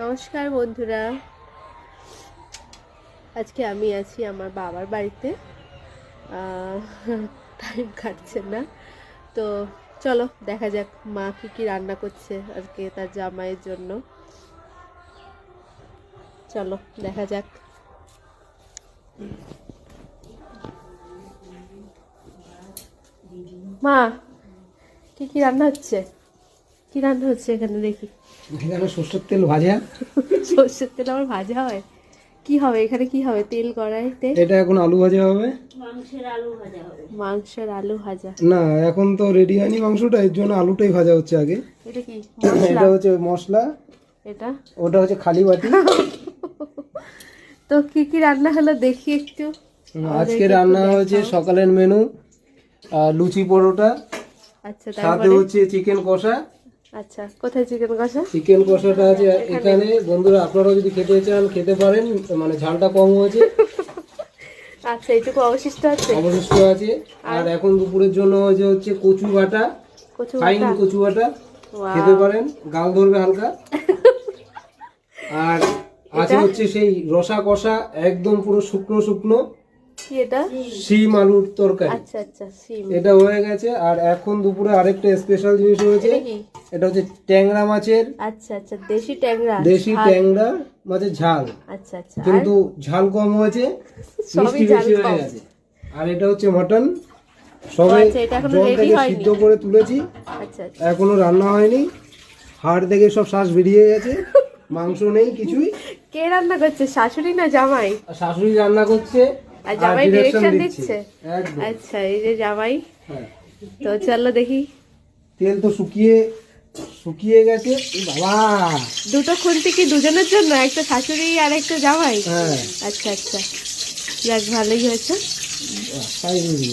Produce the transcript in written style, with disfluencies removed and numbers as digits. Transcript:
নমস্কার বন্ধুরা, আজকে আমি আছি আমার বাবার বাড়িতে। টাইম কাটছে না, তো চলো দেখা যাক মা কি রান্না করছে আজকে তার জামাইয়ের জন্য। চলো দেখা যাক। মা কি রান্না হচ্ছে? কি রান্না হচ্ছে এখানে দেখি? এখানে সরষের তেল ভাজা। সরষের তেল আবার ভাজা হয়? কি হবে এখানে? কি হবে? তেল কড়াইতে এটা এখন আলু ভাজা হবে। মাংসের আলু ভাজা না, এখন তো রেডি হয়নি মাংসটা, এর জন্য আলুটাই ভাজা হচ্ছে আগে। এটা কি এটা হচ্ছে মশলা, এটা ওটা হচ্ছে খালি বাটি। তো কি রান্না হলো দেখি একটু। আজকে রান্না হয়েছে সকালের মেনু, লুচি পরোটা, আচ্ছা সাথে তারপরে হচ্ছে চিকেন কষা। আচ্ছা কোথায় চিকেন কষা? চিকেন কষাটা আছে এখানে। বন্ধুরা আপনারা যদি খেতে চান খেতে পারেন, মানে ঝালটা কম হয়েছে। আচ্ছা এইটুকু অবশিষ্ট আছে। অবশিষ্ট আছে। আর এখন দুপুরের জন্য হচ্ছে কচু বাটা, কচু ফাইন বাটা। কচু বাটা, Wow! খেতে পারেন, গাল ধরবে হালকা। আর আছে হচ্ছে সেই রসা কষা, একদম পুরো শুকনো শুকনো কি এটা? শিম আলুর তরকারি। আচ্ছা আচ্ছা সিম। এটা হয়ে গেছে। আর এখন দুপুরে আরেকটা স্পেশাল জিনিস হয়েছে। এটা কি? এটা হচ্ছে ট্যাংরা মাছের, আচ্ছা আচ্ছা দেশি ট্যাংরা। দেশি ঝাল। ট্যাংরা মাছের ঝাল, আচ্ছা আচ্ছা কিন্তু ঝাল কম হয়েছে, সবই মিষ্টি ঝাল বেশি কম। হয়ে গেছে। আর এটা হচ্ছে মটন, সবে আচ্ছা, এটা এখনো জল ready থেকে হয়নি। সিদ্ধ করে তুলেছি, আচ্ছা আচ্ছা এখনো রান্না হয়নি। হাড় থেকে সব শ্বাস বেরিয়ে গেছে, মাংস নেই কিছুই। কে রান্না করছে, শাশুড়ি না জামাই? আর শাশুড়ি রান্না করছে আর জামাই ডিরেকশন ডিরেকশন দিচ্ছে। দিচ্ছে। একদম। আচ্ছা এই যে জামাই। হ্যাঁ। তো চলো দেখি। তেল তো শুকিয়ে গেছে। এ বাবা! দুটো খুন্তি কি দুজনের জন্য? একটা শাশুড়ি আর একটা জামাই? হ্যাঁ, আচ্ছা আচ্ছা যাক ভালোই হয়েছে। তাই বুঝি।